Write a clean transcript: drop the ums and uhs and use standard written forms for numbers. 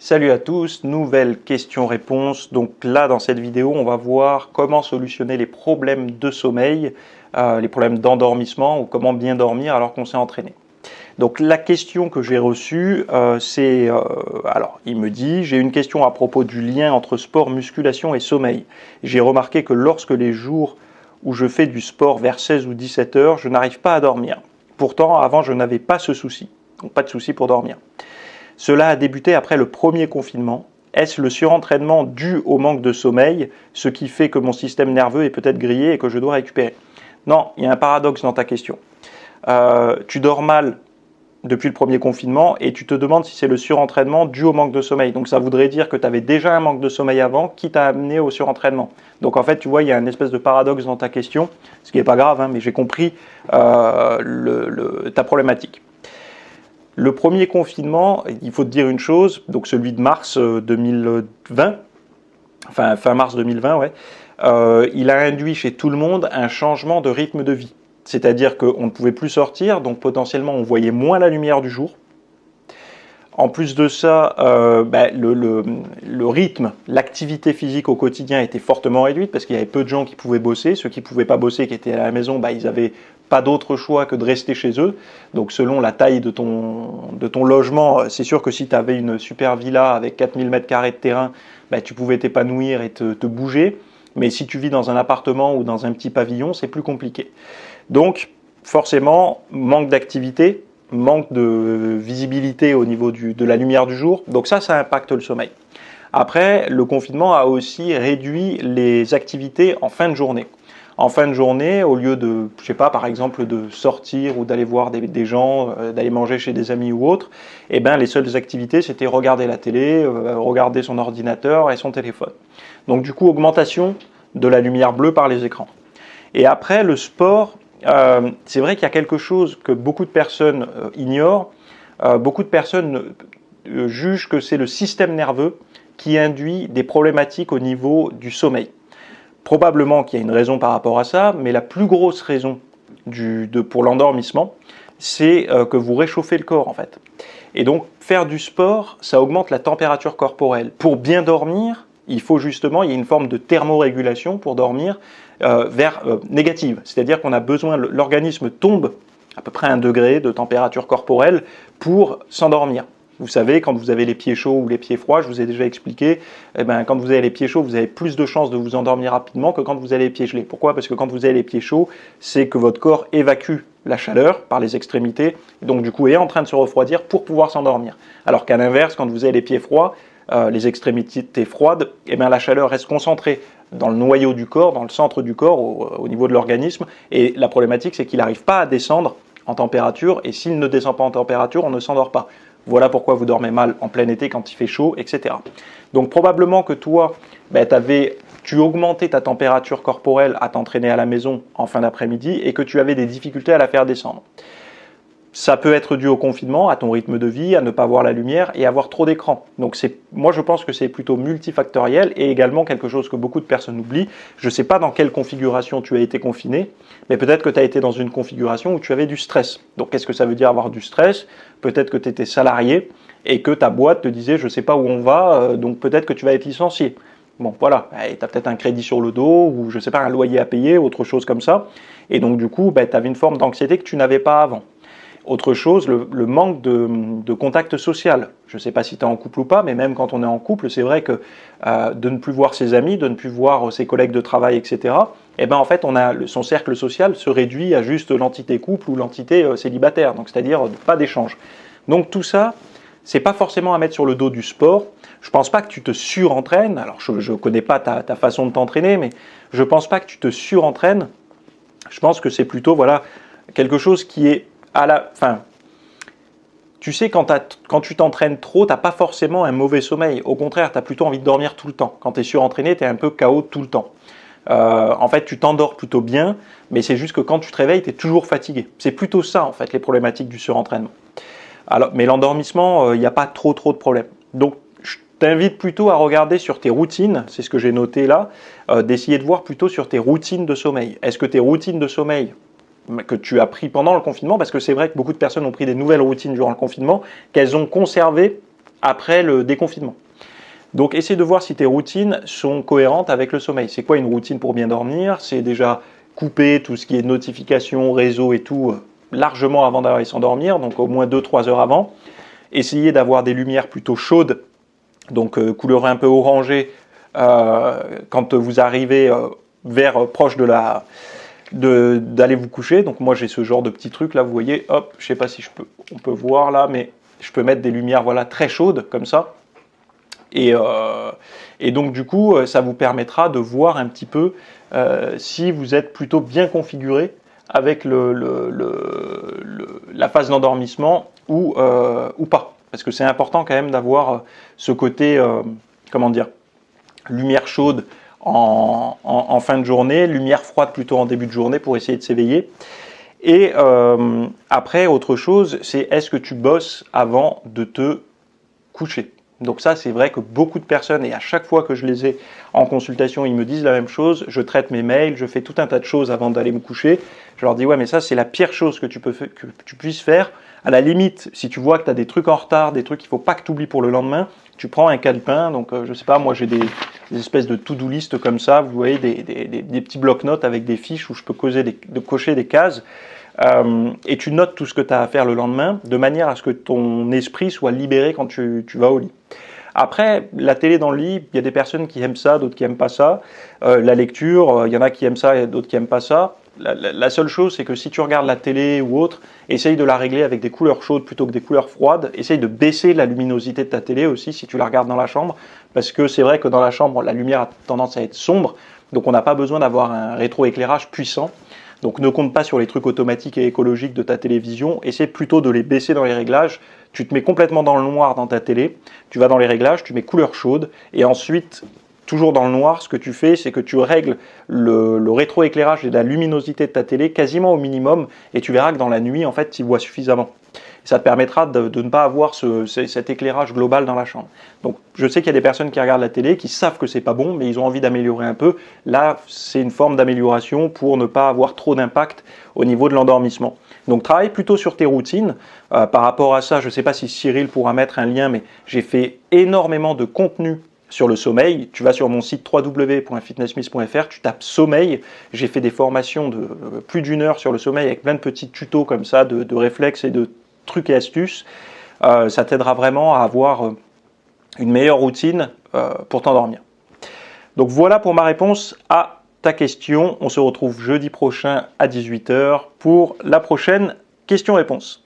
Salut à tous, nouvelle question-réponse. Donc là, dans cette vidéo, on va voir comment solutionner les problèmes de sommeil, les problèmes d'endormissement ou comment bien dormir alors qu'on s'est entraîné. Donc la question que j'ai reçue, alors il me dit, j'ai une question à propos du lien entre sport, musculation et sommeil. J'ai remarqué que lorsque les jours où je fais du sport vers 16 ou 17 heures, je n'arrive pas à dormir. Pourtant, avant, je n'avais pas ce souci, donc pas de souci pour dormir. Cela a débuté après le premier confinement. Est-ce le surentraînement dû au manque de sommeil, ce qui fait que mon système nerveux est peut-être grillé et que je dois récupérer? Non, il y a un paradoxe dans ta question. Tu dors mal depuis le premier confinement et tu te demandes si c'est le surentraînement dû au manque de sommeil. Donc ça voudrait dire que tu avais déjà un manque de sommeil avant qui t'a amené au surentraînement. Donc en fait, tu vois, il y a une espèce de paradoxe dans ta question, ce qui n'est pas grave, hein, mais j'ai compris ta problématique. Le premier confinement, il faut te dire une chose, donc celui de mars 2020, enfin fin mars 2020, ouais, il a induit chez tout le monde un changement de rythme de vie. C'est-à-dire qu'on ne pouvait plus sortir, donc potentiellement on voyait moins la lumière du jour. En plus de ça, le rythme, l'activité physique au quotidien était fortement réduite parce qu'il y avait peu de gens qui pouvaient bosser. Ceux qui ne pouvaient pas bosser, qui étaient à la maison, ils n'avaient pas d'autre choix que de rester chez eux. Donc selon la taille de ton logement, c'est sûr que si tu avais une super villa avec 4000 m² de terrain, tu pouvais t'épanouir et te bouger. Mais si tu vis dans un appartement ou dans un petit pavillon, c'est plus compliqué. Donc forcément, manque d'activité, manque de visibilité au niveau de la lumière du jour, donc ça impacte le sommeil. Après, le confinement a aussi réduit les activités en fin de journée. En fin de journée, au lieu de, je sais pas, par exemple, de sortir ou d'aller voir des gens, d'aller manger chez des amis ou autres, les seules activités, c'était regarder la télé, regarder son ordinateur et son téléphone. Donc du coup, augmentation de la lumière bleue par les écrans. Et après, le sport, c'est vrai qu'il y a quelque chose que beaucoup de personnes ignorent. Beaucoup de personnes jugent que c'est le système nerveux qui induit des problématiques au niveau du sommeil. Probablement qu'il y a une raison par rapport à ça, mais la plus grosse raison pour l'endormissement, c'est que vous réchauffez le corps en fait. Et donc faire du sport, ça augmente la température corporelle. Pour bien dormir, il faut justement, il y a une forme de thermorégulation pour dormir négative. C'est-à-dire qu'on a besoin, l'organisme tombe à peu près 1 degré de température corporelle pour s'endormir. Vous savez, quand vous avez les pieds chauds ou les pieds froids, je vous ai déjà expliqué, quand vous avez les pieds chauds, vous avez plus de chances de vous endormir rapidement que quand vous avez les pieds gelés. Pourquoi? Parce que quand vous avez les pieds chauds, c'est que votre corps évacue la chaleur par les extrémités, donc du coup est en train de se refroidir pour pouvoir s'endormir. Alors qu'à l'inverse, quand vous avez les pieds froids, les extrémités froides, la chaleur reste concentrée dans le noyau du corps, dans le centre du corps, au niveau de l'organisme, et la problématique c'est qu'il n'arrive pas à descendre en température, et s'il ne descend pas en température, on ne s'endort pas. Voilà pourquoi vous dormez mal en plein été quand il fait chaud, etc. Donc probablement que toi, tu augmentais ta température corporelle à t'entraîner à la maison en fin d'après-midi et que tu avais des difficultés à la faire descendre. Ça peut être dû au confinement, à ton rythme de vie, à ne pas voir la lumière et à avoir trop d'écran. Donc moi je pense que c'est plutôt multifactoriel et également quelque chose que beaucoup de personnes oublient. Je ne sais pas dans quelle configuration tu as été confiné, mais peut-être que tu as été dans une configuration où tu avais du stress. Donc qu'est-ce que ça veut dire avoir du stress? Peut-être que tu étais salarié et que ta boîte te disait je ne sais pas où on va, donc peut-être que tu vas être licencié. Bon voilà, tu as peut-être un crédit sur le dos ou je ne sais pas, un loyer à payer, autre chose comme ça. Et donc du coup, tu avais une forme d'anxiété que tu n'avais pas avant. Autre chose, le manque de contact social. Je ne sais pas si tu es en couple ou pas, mais même quand on est en couple, c'est vrai que de ne plus voir ses amis, de ne plus voir ses collègues de travail, etc., en fait, son cercle social se réduit à juste l'entité couple ou l'entité célibataire, donc c'est-à-dire pas d'échange. Donc tout ça, c'est pas forcément à mettre sur le dos du sport. Je pense pas que tu te surentraînes. Alors je connais pas ta façon de t'entraîner, mais je pense pas que tu te surentraînes. Je pense que c'est plutôt quelque chose qui est tu sais, quand tu t'entraînes trop, tu n'as pas forcément un mauvais sommeil. Au contraire, tu as plutôt envie de dormir tout le temps. Quand tu es surentraîné, tu es un peu KO tout le temps. En fait, tu t'endors plutôt bien, mais c'est juste que quand tu te réveilles, tu es toujours fatigué. C'est plutôt ça, en fait, les problématiques du surentraînement. Alors, mais l'endormissement, il n'y a pas trop de problèmes. Donc, je t'invite plutôt à regarder sur tes routines, c'est ce que j'ai noté là, d'essayer de voir plutôt sur tes routines de sommeil. Est-ce que tes routines de sommeil que tu as pris pendant le confinement, parce que c'est vrai que beaucoup de personnes ont pris des nouvelles routines durant le confinement, qu'elles ont conservées après le déconfinement. Donc, essaie de voir si tes routines sont cohérentes avec le sommeil. C'est quoi une routine pour bien dormir? C'est déjà couper tout ce qui est notifications, réseaux et tout, largement avant d'aller s'endormir, donc au moins 2-3 heures avant. Essayez d'avoir des lumières plutôt chaudes, donc couleur un peu orangée, quand vous arrivez proche d'aller vous coucher. Donc moi j'ai ce genre de petit truc là, vous voyez, hop, je sais pas si on peut voir là, mais je peux mettre des lumières voilà très chaudes comme ça. Et donc du coup, ça vous permettra de voir un petit peu si vous êtes plutôt bien configuré avec la phase d'endormissement ou pas. Parce que c'est important quand même d'avoir ce côté, comment dire, lumière chaude en fin de journée, lumière froide plutôt en début de journée pour essayer de s'éveiller. Et après, autre chose, c'est est-ce que tu bosses avant de te coucher? Donc ça, c'est vrai que beaucoup de personnes, et à chaque fois que je les ai en consultation, ils me disent la même chose, je traite mes mails, je fais tout un tas de choses avant d'aller me coucher. Je leur dis, ouais, mais ça, c'est la pire chose que tu puisses faire. À la limite, si tu vois que tu as des trucs en retard, des trucs qu'il ne faut pas que tu oublies pour le lendemain, tu prends un calepin, donc je ne sais pas, moi j'ai des espèces de to-do list comme ça, vous voyez, des petits blocs-notes avec des fiches où je peux cocher des cases. Et tu notes tout ce que tu as à faire le lendemain, de manière à ce que ton esprit soit libéré quand tu vas au lit. Après, la télé dans le lit, il y a des personnes qui aiment ça, d'autres qui n'aiment pas ça. La lecture, il y en a qui aiment ça et d'autres qui n'aiment pas ça. La seule chose, c'est que si tu regardes la télé ou autre, essaye de la régler avec des couleurs chaudes plutôt que des couleurs froides. Essaye de baisser la luminosité de ta télé aussi si tu la regardes dans la chambre, parce que c'est vrai que dans la chambre, la lumière a tendance à être sombre, donc on n'a pas besoin d'avoir un rétroéclairage puissant. Donc ne compte pas sur les trucs automatiques et écologiques de ta télévision, essaie plutôt de les baisser dans les réglages. Tu te mets complètement dans le noir dans ta télé, tu vas dans les réglages, tu mets couleur chaude, et ensuite, toujours dans le noir, ce que tu fais, c'est que tu règles le rétroéclairage et la luminosité de ta télé quasiment au minimum, et tu verras que dans la nuit, en fait, tu vois suffisamment. Ça te permettra de ne pas avoir cet éclairage global dans la chambre. Donc je sais qu'il y a des personnes qui regardent la télé, qui savent que c'est pas bon, mais ils ont envie d'améliorer un peu. Là, c'est une forme d'amélioration pour ne pas avoir trop d'impact au niveau de l'endormissement. Donc travaille plutôt sur tes routines. Par rapport à ça, je ne sais pas si Cyril pourra mettre un lien, mais j'ai fait énormément de contenu sur le sommeil. Tu vas sur mon site www.fitnessmiss.fr, tu tapes sommeil. J'ai fait des formations de plus d'1 heure sur le sommeil avec plein de petits tutos comme ça, de réflexes et de trucs et astuces. Ça t'aidera vraiment à avoir une meilleure routine pour t'endormir. Donc voilà pour ma réponse à ta question. On se retrouve jeudi prochain à 18 h pour la prochaine question-réponse.